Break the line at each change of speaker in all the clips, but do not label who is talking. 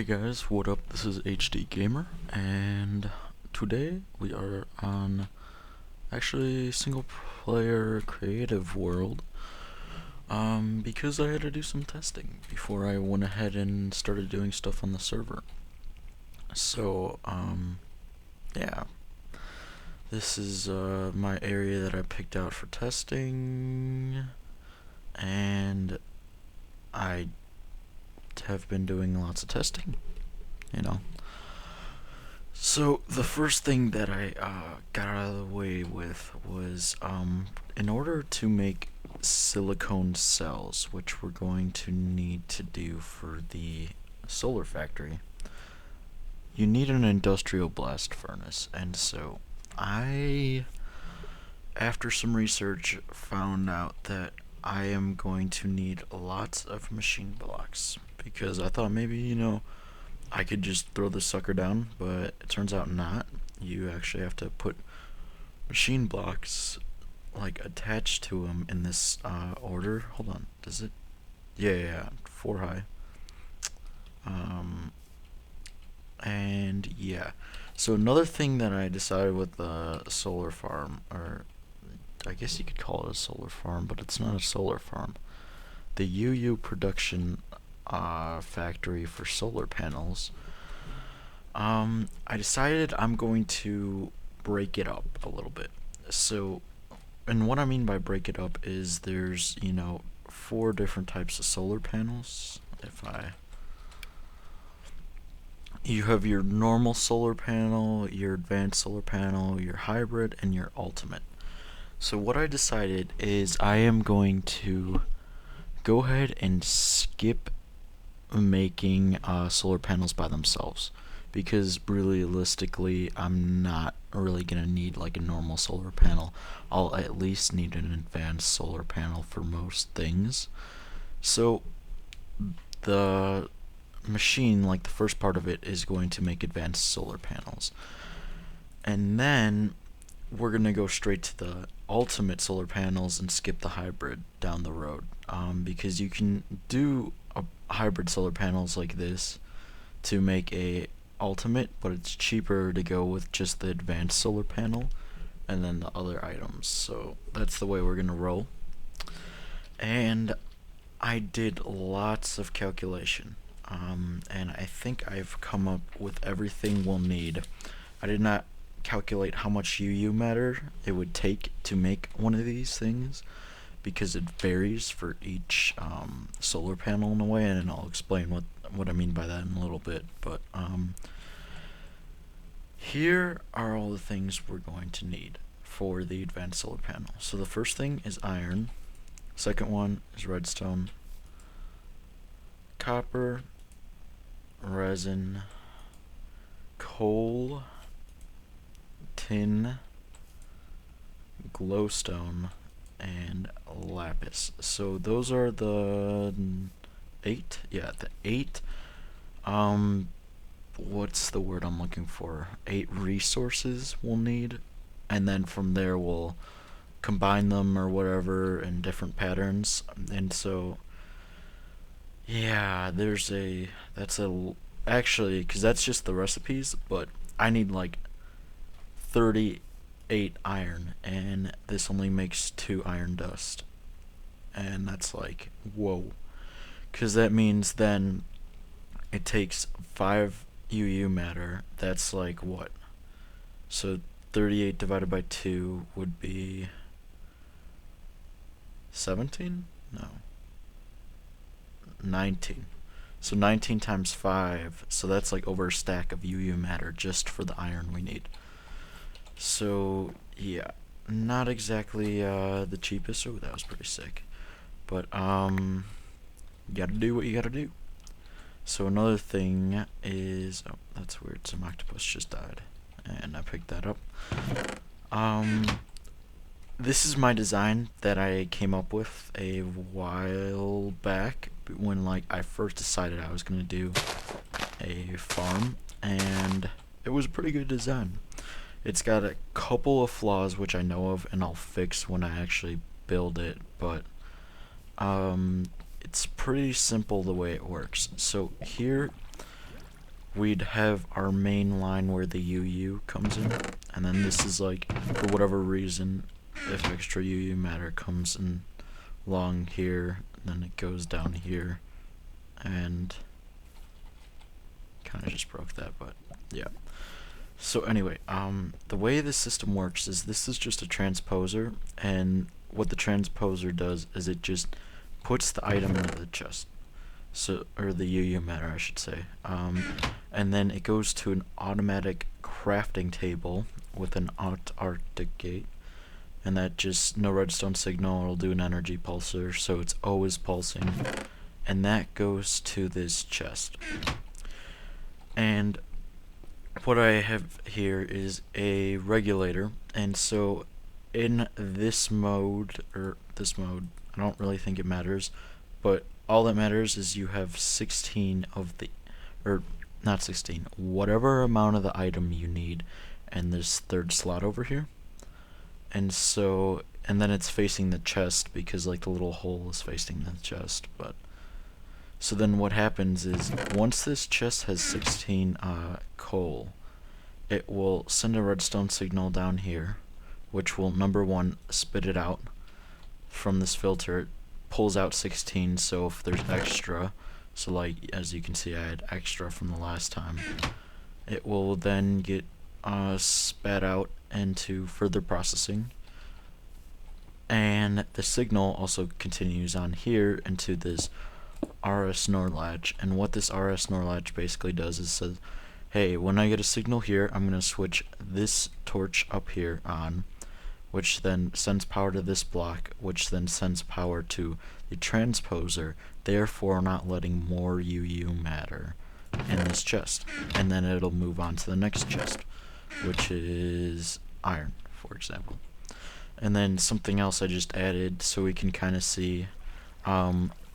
Hey guys, what up? This is HD Gamer, and today we are on actually single player creative world. Because I had to do some testing before I went ahead and started doing stuff on the server. So, yeah. This is my area that I picked out for testing, and I have been doing lots of testing, you know. So the first thing that I got out of the way with was in order to make silicone cells, which we're going to need to do for the solar factory, you need an industrial blast furnace. And so I, after some research, found out that I am going to need lots of machine blocks because I thought maybe, I could just throw the sucker down, but it turns out not. You actually have to put machine blocks like attached to them in this order. Hold on, does it? Yeah, 4 high. And yeah. So another thing that I decided with the solar farm, or I guess you could call it a solar farm, but it's not a solar farm. The UU production factory for solar panels. I decided I'm going to break it up a little bit. So, and what I mean by break it up is there's, 4 different types of solar panels. You have your normal solar panel, your advanced solar panel, your hybrid, and your ultimate. So what I decided is I am going to go ahead and skip making solar panels by themselves, because realistically I'm not really gonna need like a normal solar panel. I'll at least need an advanced solar panel for most things. So the machine, like the first part of it, is going to make advanced solar panels, and then we're gonna go straight to the ultimate solar panels and skip the hybrid down the road, because you can do hybrid solar panels like this to make a ultimate, but it's cheaper to go with just the advanced solar panel and then the other items. So that's the way we're gonna roll. And I did lots of calculation, and I think I've come up with everything we'll need. I did not calculate how much UU matter it would take to make one of these things, because it varies for each solar panel in a way, and I'll explain what I mean by that in a little bit. But here are all the things we're going to need for the advanced solar panel. So the first thing is iron, second one is redstone, copper, resin, coal, tin, glowstone, and lapis. So those are the 8. Yeah, the 8. What's the word I'm looking for? 8 resources we'll need, and then from there we'll combine them or whatever in different patterns. And so, yeah, actually, because that's just the recipes, but I need like 38 iron, and this only makes 2 iron dust. And that's like, whoa. Because that means then it takes 5 UU matter. That's like what? So 38 divided by 2 would be 17? No. 19. So 19 times 5, so that's like over a stack of UU matter just for the iron we need. So, yeah, not exactly the cheapest. Oh, that was pretty sick. But, you gotta do what you gotta do. So another thing is, oh, that's weird, some octopus just died, and I picked that up. This is my design that I came up with a while back when I first decided I was gonna do a farm, and it was a pretty good design. It's got a couple of flaws which I know of and I'll fix when I actually build it, but it's pretty simple the way it works. So here we'd have our main line where the UU comes in, and then this is like, for whatever reason, if extra UU matter comes in along here, then it goes down here, and kind of just broke that, but yeah. So anyway, the way this system works is this is just a transposer, and what the transposer does is it just puts the item into the chest, so, or the UU matter I should say, and then it goes to an automatic crafting table with an Arctic gate, and that just no redstone signal, it'll do an energy pulsar, so it's always pulsing, and that goes to this chest. And what I have here is a regulator, and so in this mode, I don't really think it matters, but all that matters is you have 16 of the, or not 16, whatever amount of the item you need in this third slot over here. And so, and then it's facing the chest because like the little hole is facing the chest, but so then what happens is once this chest has 16 coal, it will send a redstone signal down here, which will, number one, spit it out from this filter. It pulls out 16, so if there's extra, so like as you can see I had extra from the last time, it will then get spat out into further processing, and the signal also continues on here into this RS NOR latch. And what this RS NOR latch basically does is says, hey, when I get a signal here, I'm going to switch this torch up here on, which then sends power to this block, which then sends power to the transposer, therefore not letting more UU matter in this chest. And then it'll move on to the next chest, which is iron, for example. And then something else I just added so we can kind of see,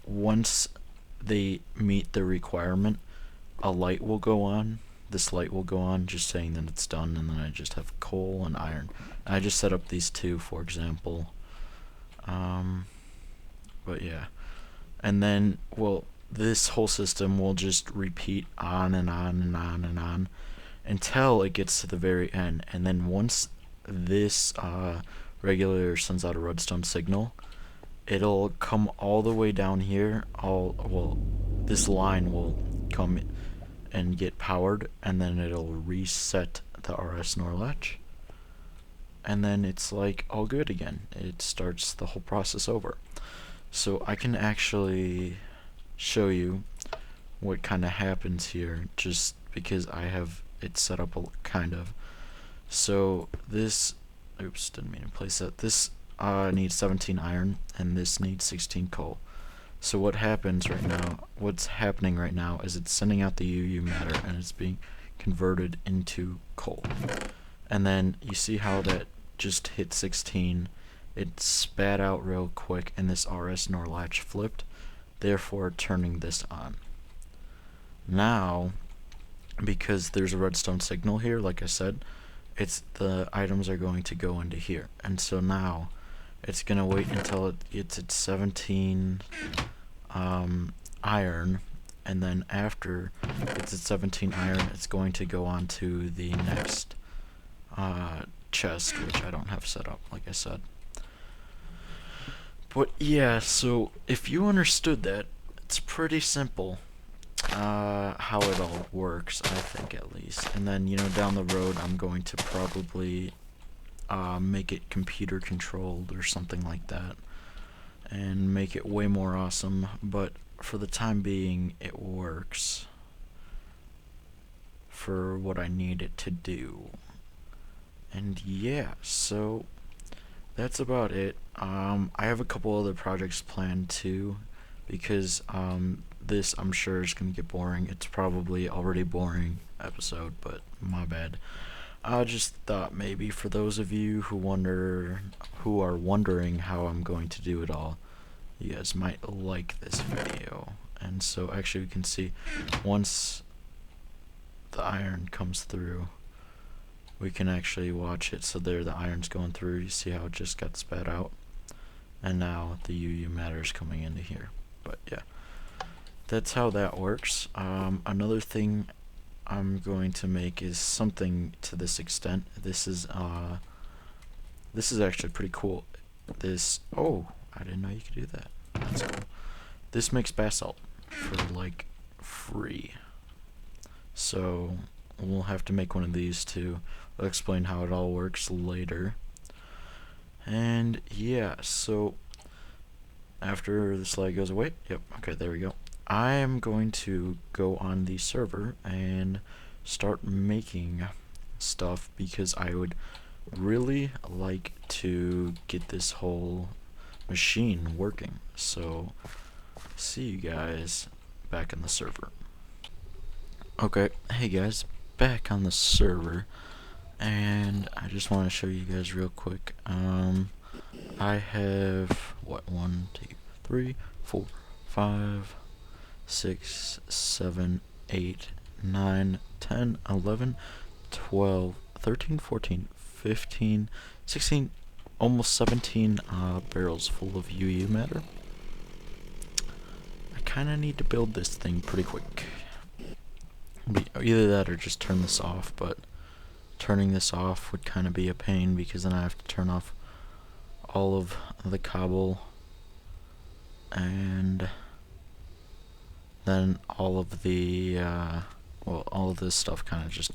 once they meet the requirement, a light will go on. This light will go on, just saying that it's done, and then I just have coal and iron. I just set up these two, for example. But yeah. And then, well, this whole system will just repeat on and on and on and on until it gets to the very end. And then once this regulator sends out a redstone signal, it'll come all the way down here. This line will come and get powered, and then it'll reset the RS NOR latch, and then it's like all good again. It starts the whole process over. So I can actually show you what kind of happens here, just because I have it set up kind of. So this, oops, didn't mean to place that. This needs 17 iron, and this needs 16 coal. So what's happening right now is it's sending out the UU matter, and it's being converted into coal. And then you see how that just hit 16, it spat out real quick, and this RS NOR latch flipped, therefore turning this on. Now, because there's a redstone signal here, like I said, the items are going to go into here. And so now it's going to wait until it gets its 17 iron, and then after it's at 17 iron, it's going to go on to the next chest, which I don't have set up, like I said. But yeah, so if you understood that, it's pretty simple how it all works, I think, at least. And then, you know, down the road, I'm going to probably make it computer controlled or something like that, and make it way more awesome. But for the time being, it works for what I need it to do. And yeah, so that's about it. I have a couple other projects planned too, because this, I'm sure, is going to get boring. It's probably already boring episode, but my bad. I just thought maybe for those of you who are wondering how I'm going to do it all, you guys might like this video. And so actually we can see once the iron comes through, we can actually watch it. So there, the iron's going through. You see how it just got spat out, and now the UU matter is coming into here. But yeah, that's how that works. Another thing I'm going to make is something to this extent. This is actually pretty cool. Oh, I didn't know you could do that. That's cool. This makes basalt for like free. So we'll have to make one of these too. I'll explain how it all works later. And yeah, so after the slide goes away, yep, okay, there we go. I am going to go on the server and start making stuff because I would really like to get this whole machine working. So see you guys back in the server. Okay, hey guys, back on the server, and I just want to show you guys real quick. I have what, 1, 2, 3, 4, 5, 6, 7, 8, 9, 10, 11, 12, 13, 14, 15, 16, almost 17 barrels full of UU matter. I kind of need to build this thing pretty quick. Either that or just turn this off, but turning this off would kind of be a pain because then I have to turn off all of the cobble, and then all of the all of this stuff kind of just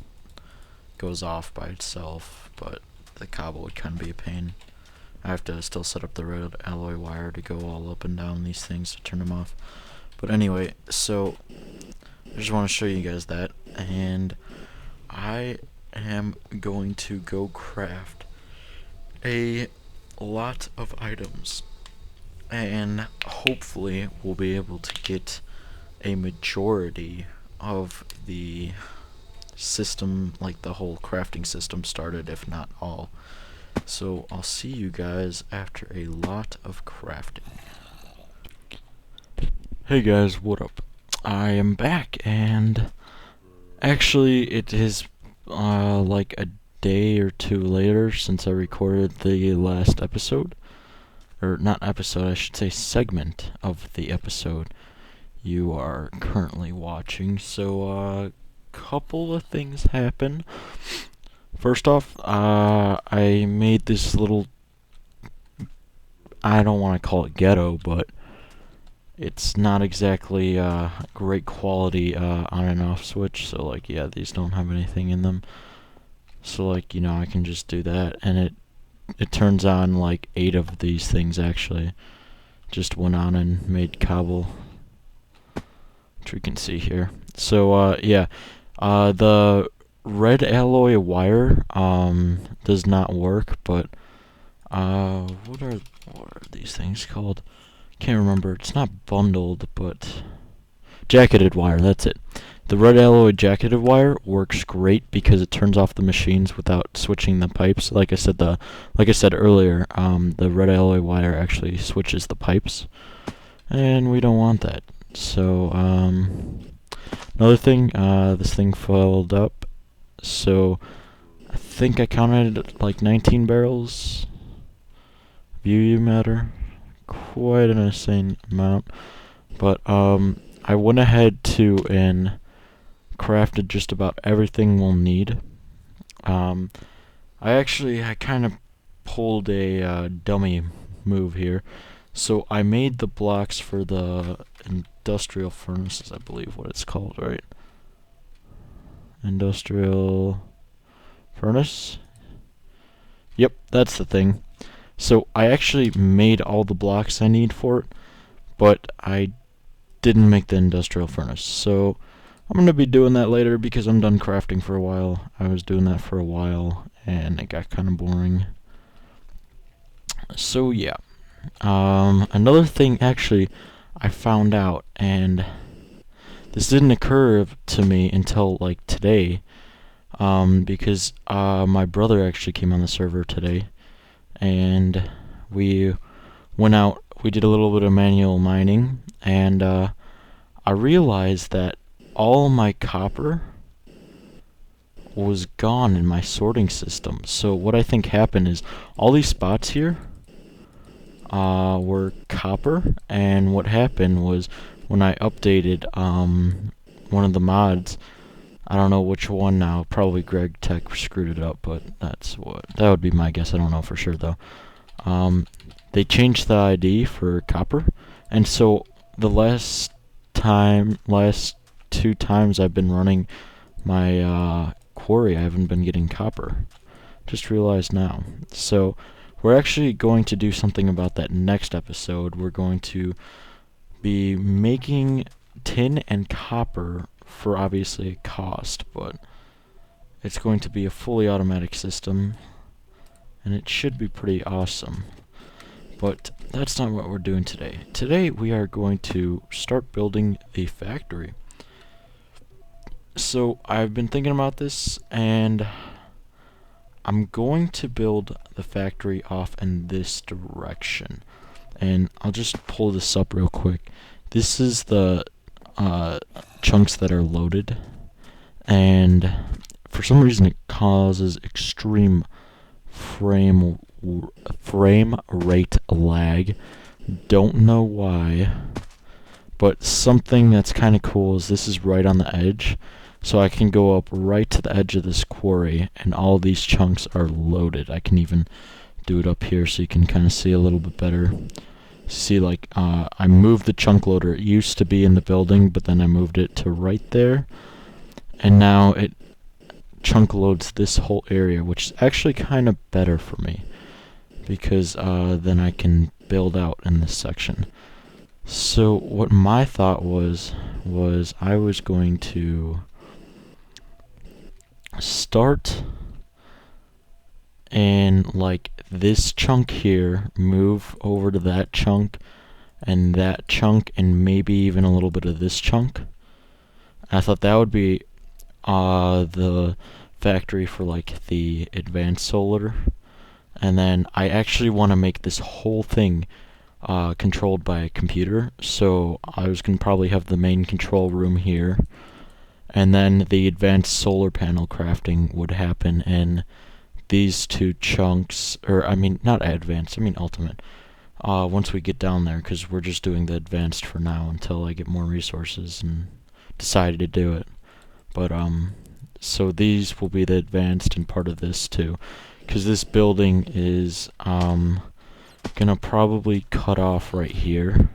goes off by itself, but the cobble would kind of be a pain. I have to still set up the red alloy wire to go all up and down these things to turn them off. But anyway, so I just want to show you guys that, and I am going to go craft a lot of items, and hopefully we'll be able to get a majority of the system, like the whole crafting system, started, if not all. So I'll see you guys after a lot of crafting. Hey guys, what up? I am back, and actually it is like a day or two later since I recorded the last episode. Or not episode, I should say segment of the episode you are currently watching. So couple of things happen. First off, I made this little, I don't want to call it ghetto, but it's not exactly great quality on and off switch. So like, yeah, these don't have anything in them. So like, you know, I can just do that, and it turns on like 8 of these things actually. Just went on and made cobble, which we can see here. So yeah, the red alloy wire does not work, but what are these things called? Can't remember. It's not bundled, but jacketed wire, that's it. The red alloy jacketed wire works great because it turns off the machines without switching the pipes. Like I said earlier, the red alloy wire actually switches the pipes, and we don't want that. So another thing, this thing filled up, so I think I counted like 19 barrels of UU matter. Quite an insane amount. But I went ahead and crafted just about everything we'll need. I kind of pulled a dummy move here. So I made the blocks for the industrial furnaces, I believe what it's called, right? Industrial furnace? Yep, that's the thing. So I actually made all the blocks I need for it, but I didn't make the industrial furnace. So I'm going to be doing that later because I'm done crafting for a while. I was doing that for a while and it got kind of boring. So yeah. Another thing actually I found out, and this didn't occur to me until like today, because my brother actually came on the server today, and we went out, we did a little bit of manual mining, and I realized that all my copper was gone in my sorting system. So what I think happened is all these spots here were copper, and what happened was when I updated one of the mods, I don't know which one now. Probably Greg Tech screwed it up, but that would be my guess. I don't know for sure though. They changed the ID for copper, and so the last 2 times I've been running my quarry, I haven't been getting copper. Just realized now. So we're actually going to do something about that next episode. We're going to be making tin and copper for obviously a cost, but it's going to be a fully automatic system, and it should be pretty awesome. But that's not what we're doing today. Today we are going to start building the factory. So I've been thinking about this, and I'm going to build the factory off in this direction. And I'll just pull this up real quick. This is the chunks that are loaded, and for some reason it causes extreme frame rate lag. Don't know why, but something that's kind of cool is this is right on the edge, so I can go up right to the edge of this quarry, and all these chunks are loaded. I can even do it up here so you can kind of see a little bit better. See, like, I moved the chunk loader. It used to be in the building, but then I moved it to right there, and now it chunk loads this whole area, which is actually kind of better for me, because then I can build out in this section. So what my thought was I was going to start in like this chunk here, move over to that chunk, and maybe even a little bit of this chunk. I thought that would be the factory for like the Adv.Solar, and then I actually want to make this whole thing controlled by a computer. So I was gonna probably have the main control room here, and then the advanced solar panel crafting would happen in these two chunks, or I mean not advanced, I mean ultimate. Once we get down there, because we're just doing the advanced for now until I get more resources and decide to do it. But so these will be the advanced and part of this too, because this building is gonna probably cut off right here.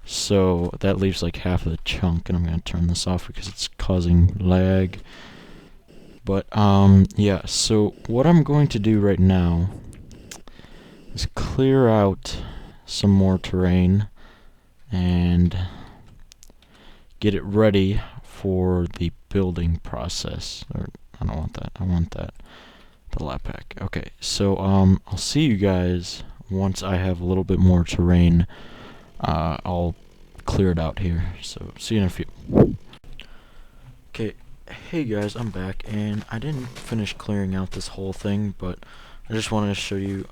So that leaves like half of the chunk, and I'm gonna turn this off because it's causing lag. But yeah, so what I'm going to do right now is clear out some more terrain and get it ready for the building process. Or I don't want that. I want that. The lap pack. Okay, so I'll see you guys once I have a little bit more terrain. I'll clear it out here. So see you in a few. Okay, hey guys, I'm back, and I didn't finish clearing out this whole thing, but I just wanted to show you.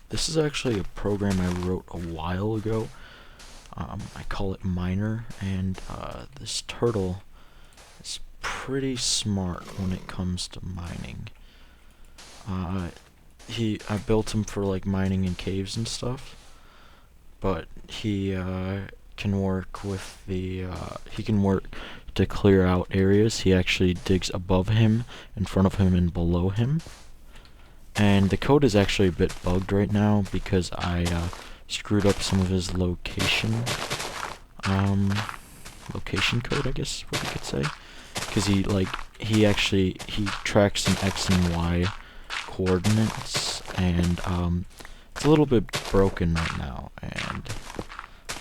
This is actually a program I wrote a while ago. I call it Miner, and this turtle is pretty smart when it comes to mining. I built him for like mining in caves and stuff, but he can work with the he can work to clear out areas. He actually digs above him, in front of him, and below him. And the code is actually a bit bugged right now because I screwed up some of his location code, I guess what you could say, because he tracks some X and Y coordinates, and it's a little bit broken right now, and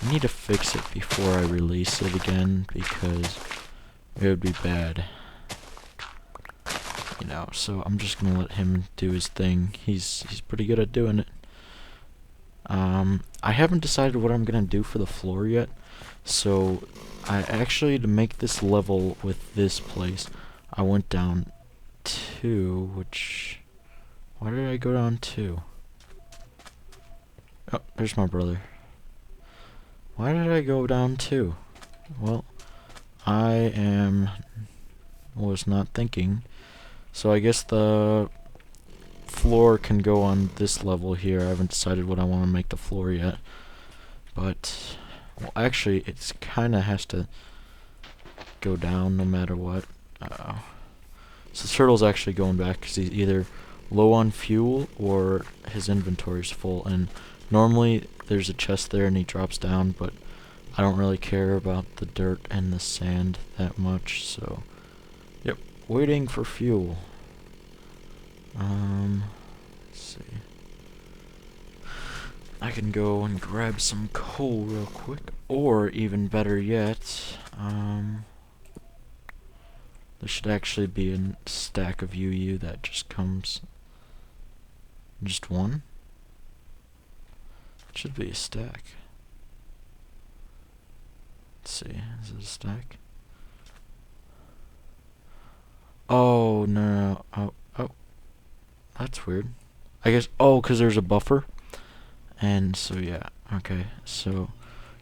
I need to fix it before I release it again, because it would be bad, you know. So I'm just gonna let him do his thing. He's pretty good at doing it. I haven't decided what I'm gonna do for the floor yet, so I actually, to make this level with this place, I went down 2, which, why did I go down 2? Oh, there's my brother. Why did I go down 2? Well, I was not thinking. So I guess the floor can go on this level here. I haven't decided what I want to make the floor yet. But, well, actually, it's kind of has to go down no matter what. So the turtle's actually going back because he's either low on fuel or his inventory's full. And normally there's a chest there and he drops down, but I don't really care about the dirt and the sand that much. So, yep, waiting for fuel. Let's see. I can go and grab some coal real quick, or even better yet, there should actually be a stack of UU that just comes. Just one? It should be a stack. Let's see, is it a stack? Oh, no. Oh. That's weird. I guess, oh, because there's a buffer. And so, yeah, okay. So,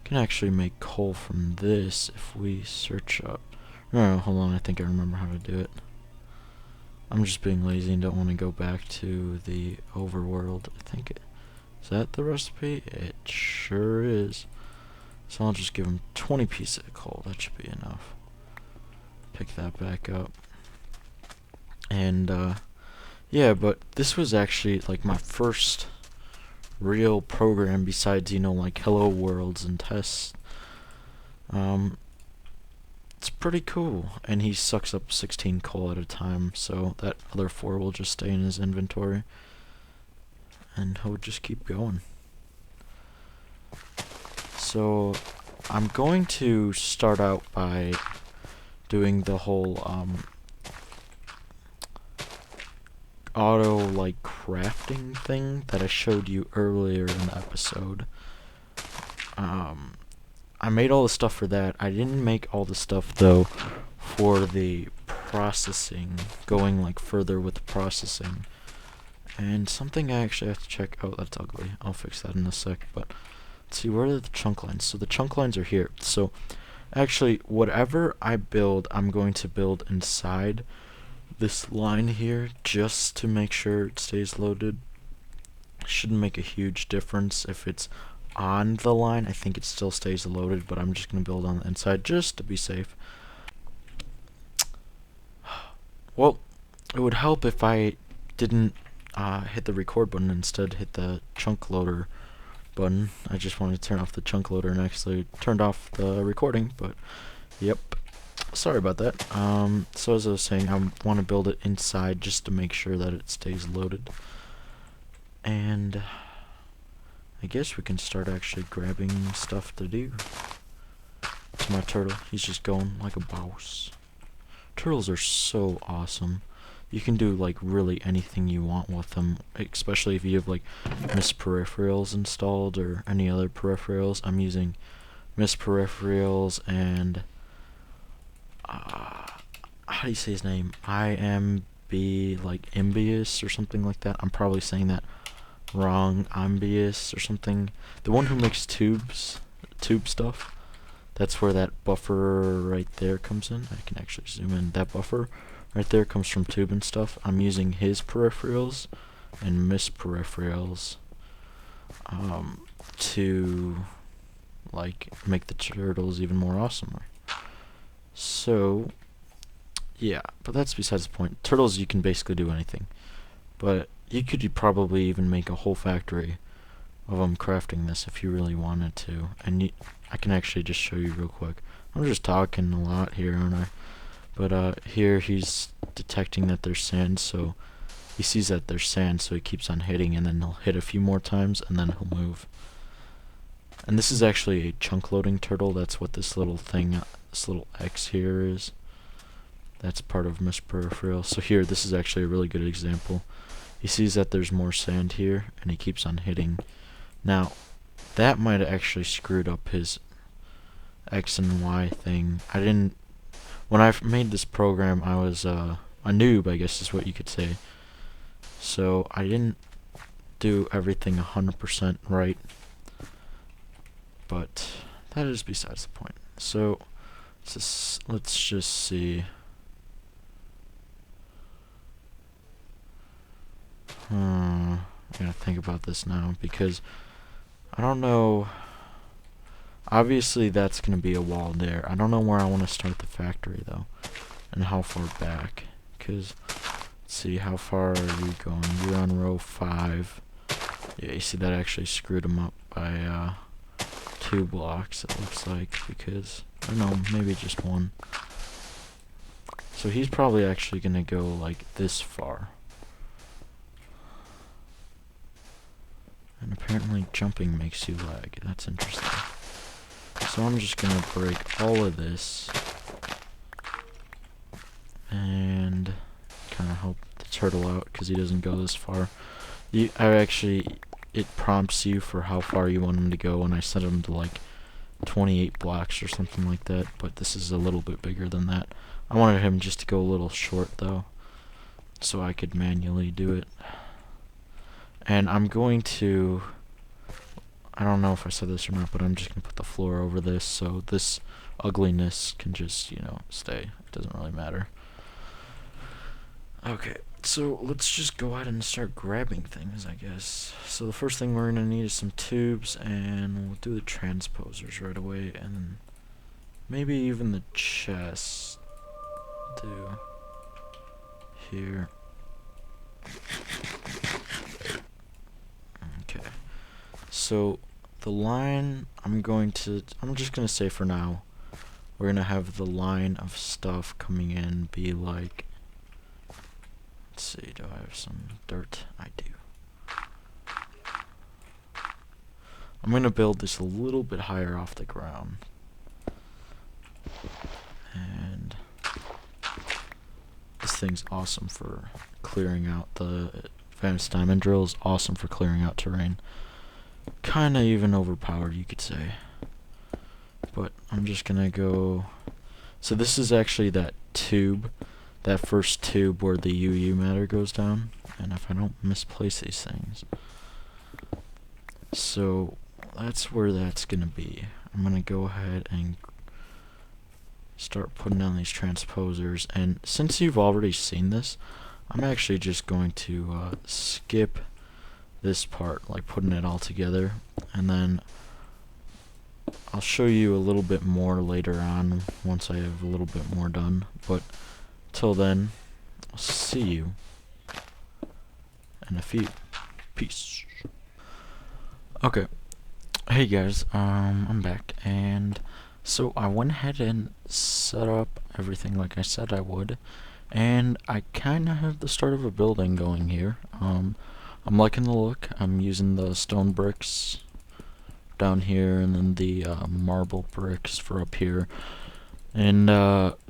can actually make coal from this if we search up. No, hold on, I think I remember how to do it. I'm just being lazy and don't want to go back to the overworld. I think is that the recipe? It sure is. So I'll just give him 20 pieces of coal. That should be enough. Pick that back up. And, yeah, but this was actually, like, my first real program besides, you know, like, Hello Worlds and tests. It's pretty cool. And he sucks up 16 coal at a time, so that other 4 will just stay in his inventory. And he'll just keep going. So, I'm going to start out by doing the whole, auto, like, crafting thing that I showed you earlier in the episode. I made all the stuff for that. I didn't make all the stuff, though, for the processing, going, like, further with the processing. And something I actually have to check. Oh, that's ugly. I'll fix that in a sec, but let's see, where are the chunk lines? So the chunk lines are here. So, actually, whatever I build, I'm going to build inside this line here just to make sure it stays loaded. Shouldn't make a huge difference if it's on the line. I think it still stays loaded, but I'm just going to build on the inside just to be safe. Well, it would help if I didn't hit the record button, instead hit the chunk loader button. I just wanted to turn off the chunk loader and actually turned off the recording, but yep. Sorry about that. So as I was saying, I want to build it inside just to make sure that it stays loaded. And I guess we can start actually grabbing stuff to do. To my turtle, he's just going like a boss. Turtles are so awesome. You can do like really anything you want with them, especially if you have like Mist peripherals installed or any other peripherals. I'm using Mist peripherals and how do you say his name? IMB, like Imbius or something like that. I'm probably saying that wrong. Imbius or something. The one who makes tube stuff. That's where that buffer right there comes in. I can actually zoom in. That buffer right there comes from tube and stuff. I'm using his peripherals and Mist peripherals to like make the turtles even more awesome. So yeah, but that's besides the point. Turtles, you can basically do anything, but you could probably even make a whole factory of them crafting this if you really wanted to. And I can actually just show you real quick. I'm just talking a lot here, aren't I? But here he's detecting that there's sand, so he sees that there's sand, so he keeps on hitting, and then he'll hit a few more times, and then he'll move. And this is actually a chunk loading turtle. That's what this little thing, this little X here is. That's part of Mist peripheral. So here, this is actually a really good example. He sees that there's more sand here, and he keeps on hitting. Now, that might have actually screwed up his X and Y thing. When I made this program, I was a noob, I guess is what you could say. So I didn't do everything 100% right. But that is besides the point. So let's just see. I gotta think about this now because I don't know. Obviously, that's gonna be a wall there. I don't know where I want to start the factory though. and how far back. Because, let's see, how far are you going? You're on row 5. Yeah, you see that actually screwed him up by 2 blocks, it looks like, because, or no, maybe just 1. So he's probably actually going to go like this far. And apparently jumping makes you lag. That's interesting. So I'm just going to break all of this and kind of help the turtle out because he doesn't go this far. It prompts you for how far you want him to go, and I set him to like 28 blocks or something like that, but this is a little bit bigger than that. I wanted him just to go a little short though, so I could manually do it. And I'm going to, I don't know if I said this or not, but I'm just going to put the floor over this so this ugliness can just, stay. It doesn't really matter. Okay, so let's just go ahead and start grabbing things, I guess. So the first thing we're going to need is some tubes, and we'll do the transposers right away, and maybe even the chest. Do here. Okay. So the line I'm just gonna say for now, we're gonna have the line of stuff coming in be like, let's see, do I have some dirt? I do. I'm gonna build this a little bit higher off the ground. And this thing's awesome for clearing out the advanced diamond drill is awesome for clearing out terrain. Kinda even overpowered, you could say. But I'm just gonna go. So this is actually that tube, that first tube where the UU matter goes down. And if I don't misplace these things. So that's where that's gonna be. I'm gonna go ahead and start putting down these transposers, and since you've already seen this, I'm actually just going to skip this part, like putting it all together, and then I'll show you a little bit more later on once I have a little bit more done, but till then, I'll see you in a few. Peace. Okay. Hey guys, I'm back, and so I went ahead and set up everything like I said I would, and I kinda have the start of a building going here. I'm liking the look. I'm using the stone bricks down here, and then the marble bricks for up here. And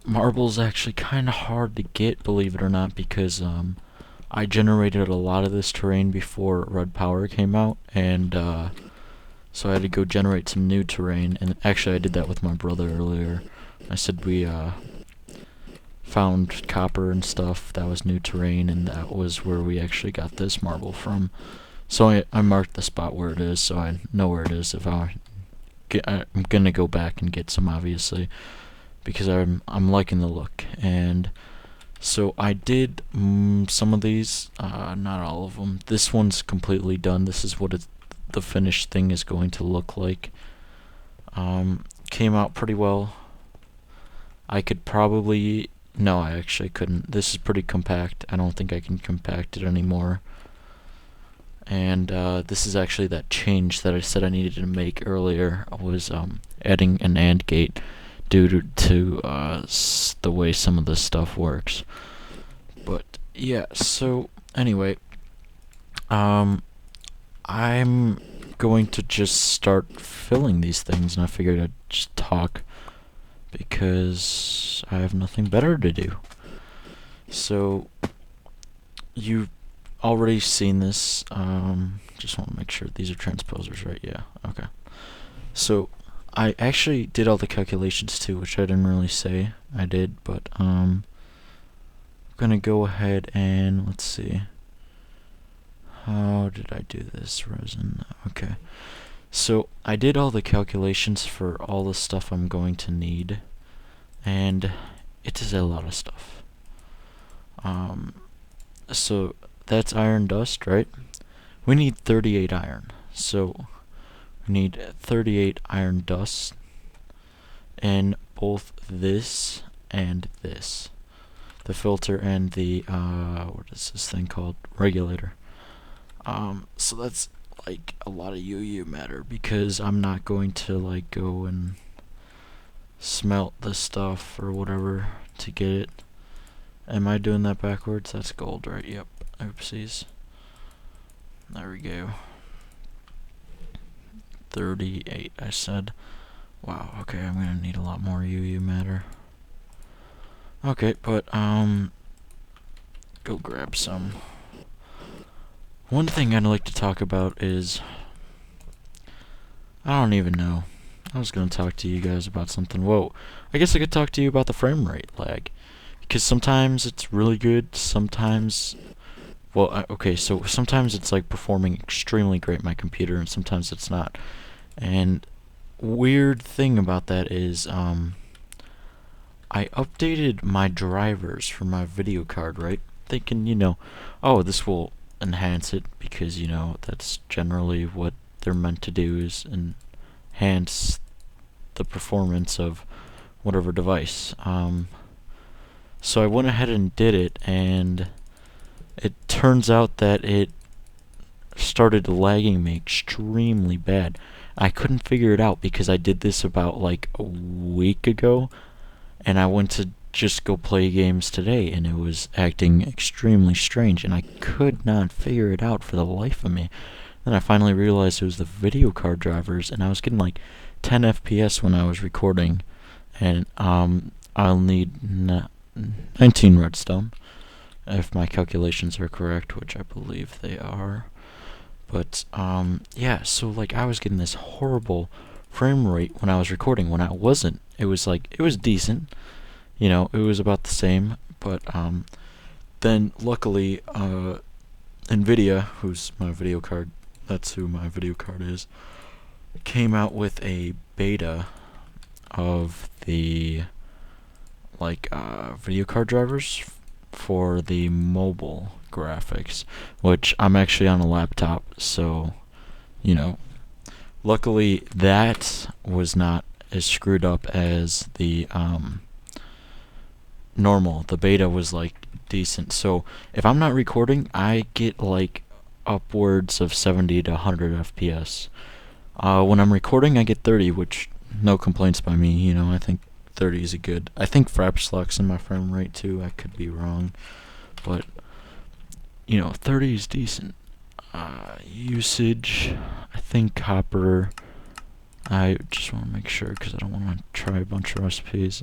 marble's actually kinda hard to get, believe it or not, because I generated a lot of this terrain before Red Power came out, and so I had to go generate some new terrain, and actually I did that with my brother earlier. I said we found copper and stuff, that was new terrain, and that was where we actually got this marble from. So I marked the spot where it is, so I know where it is. If I'm gonna go back and get some, obviously, because I'm liking the look. And so I did some of these, not all of them. This one's completely done. This is what the finished thing is going to look like. Came out pretty well. I could probably, no, I actually couldn't. This is pretty compact. I don't think I can compact it anymore. And this is actually that change that I said I needed to make earlier. I was adding an AND gate due to the way some of this stuff works. But yeah, so anyway, I'm going to just start filling these things, and I figured I'd just talk because I have nothing better to do. So you've already seen this. Just want to make sure these are transposers, right? Yeah, okay. So I actually did all the calculations too, which I didn't really say I did, but I'm gonna go ahead and let's see. How did I do this? Resin. Okay. So I did all the calculations for all the stuff I'm going to need, and it is a lot of stuff. So that's iron dust, right? We need 38 iron. So we need 38 iron dust in both this and this. the filter and the what is this thing called? Regulator. So that's like a lot of UU matter because I'm not going to like go and smelt the stuff or whatever to get it. Am I doing that backwards? That's gold, right? Yep. Oopsies. There we go. 38, I said. Wow, okay, I'm gonna need a lot more UU matter. Okay, but, go grab some. One thing I'd like to talk about is, I don't even know. I was gonna talk to you guys about something. Whoa, I guess I could talk to you about the frame rate lag. Because sometimes it's really good, sometimes, well, okay, so sometimes it's like performing extremely great on my computer, and sometimes it's not. And weird thing about that is, I updated my drivers for my video card, right? Thinking, oh, this will enhance it because, that's generally what they're meant to do is enhance the performance of whatever device. So I went ahead and did it, and it turns out that it started lagging me extremely bad. I couldn't figure it out because I did this about like a week ago, and I went to just go play games today, and it was acting extremely strange, and I could not figure it out for the life of me. Then I finally realized it was the video card drivers, and I was getting like 10 FPS when I was recording, and I'll need 19 redstone if my calculations are correct, which I believe they are. But yeah, so like I was getting this horrible frame rate when I was recording. When I wasn't, it was decent. It was about the same. But then luckily, Nvidia, who's my video card, that's who my video card is, came out with a beta of the video card drivers for the mobile graphics, which I'm actually on a laptop, so luckily that was not as screwed up as the normal. The beta was like decent, so if I'm not recording, I get like upwards of 70 to 100 FPS. When I'm recording, I get 30, which no complaints by me. I think 30 is a good. I think Fraps locks in my frame rate too. I could be wrong, but 30 is decent. Usage, I think copper. I just want to make sure because I don't want to try a bunch of recipes.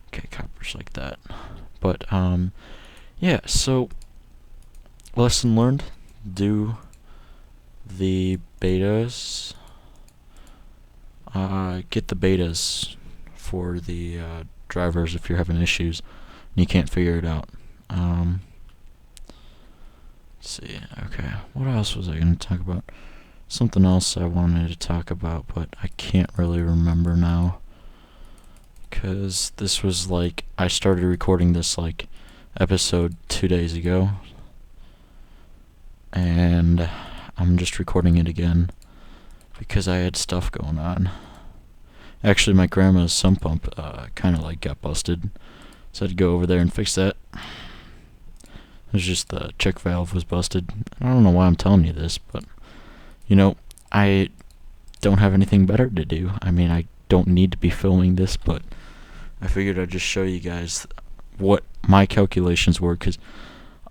Okay, copper's like that. But yeah. So lesson learned: do the betas. Get the betas for the drivers if you're having issues and you can't figure it out. Let's see. Okay, what else was I going to talk about? Something else I wanted to talk about, but I can't really remember now. Because this was like, I started recording this like episode 2 days ago. And I'm just recording it again because I had stuff going on. Actually, my grandma's sump pump kind of like got busted, so I had to go over there and fix that. It was just the check valve was busted. I don't know why I'm telling you this, but I don't have anything better to do. I mean, I don't need to be filming this, but I figured I'd just show you guys what my calculations were, because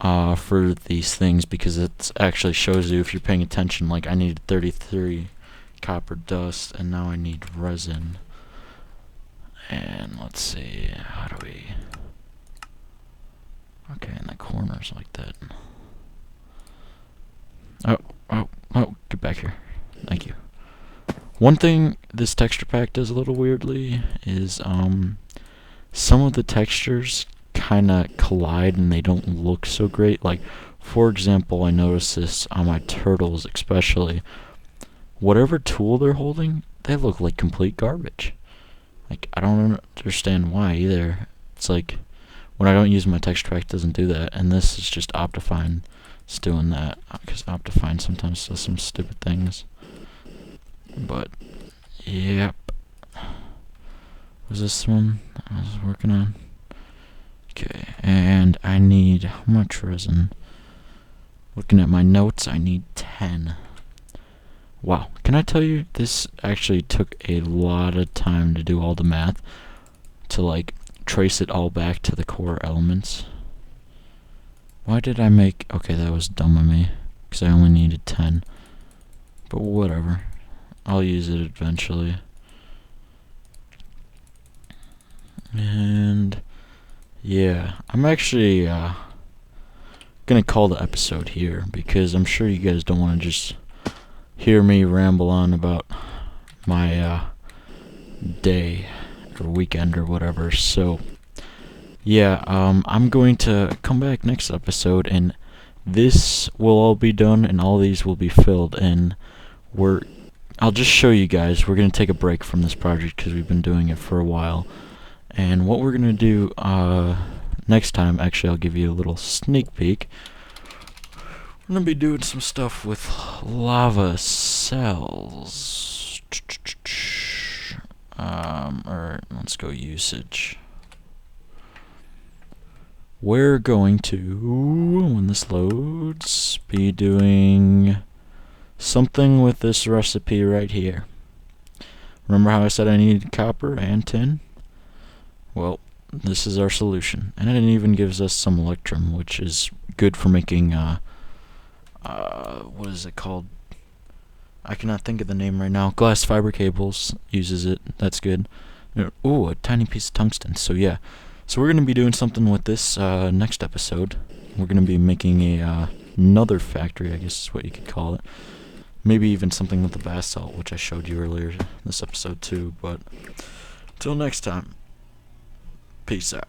for these things, because it actually shows you if you're paying attention. Like, I needed 33 copper dust, and now I need resin. And let's see, how do we... Okay, in the corners like that. Oh, get back here. Thank you. One thing this texture pack does a little weirdly is some of the textures kind of collide and they don't look so great. Like, for example, I noticed this on my turtles especially. Whatever tool they're holding, they look like complete garbage. Like, I don't understand why either. It's like, when I don't use my texture pack, it doesn't do that. And this is just Optifine. It's doing that. Because Optifine sometimes does some stupid things. But, yep. Was this one I was working on? Okay. And I need, how much resin? Looking at my notes, I need 10. Wow, can I tell you, this actually took a lot of time to do all the math, to like trace it all back to the core elements. Why did I make, okay, that was dumb of me, because I only needed 10. But whatever, I'll use it eventually. And yeah, I'm actually gonna call the episode here, because I'm sure you guys don't want to just hear me ramble on about my day or weekend or whatever. So yeah, I'm going to come back next episode, and this will all be done, and all these will be filled, and I'll just show you guys. We're gonna take a break from this project because we've been doing it for a while. And what we're gonna do next time, actually I'll give you a little sneak peek. We're gonna be doing some stuff with lava cells. Or let's go usage. We're going to, when this loads, be doing something with this recipe right here. Remember how I said I needed copper and tin? Well, this is our solution. And it even gives us some electrum, which is good for making, what is it called? I cannot think of the name right now. Glass fiber cables uses it. That's good. Ooh, a tiny piece of tungsten. So yeah. So we're going to be doing something with this next episode. We're going to be making another factory, I guess is what you could call it. Maybe even something with the basalt, which I showed you earlier this episode too. But till next time, peace out.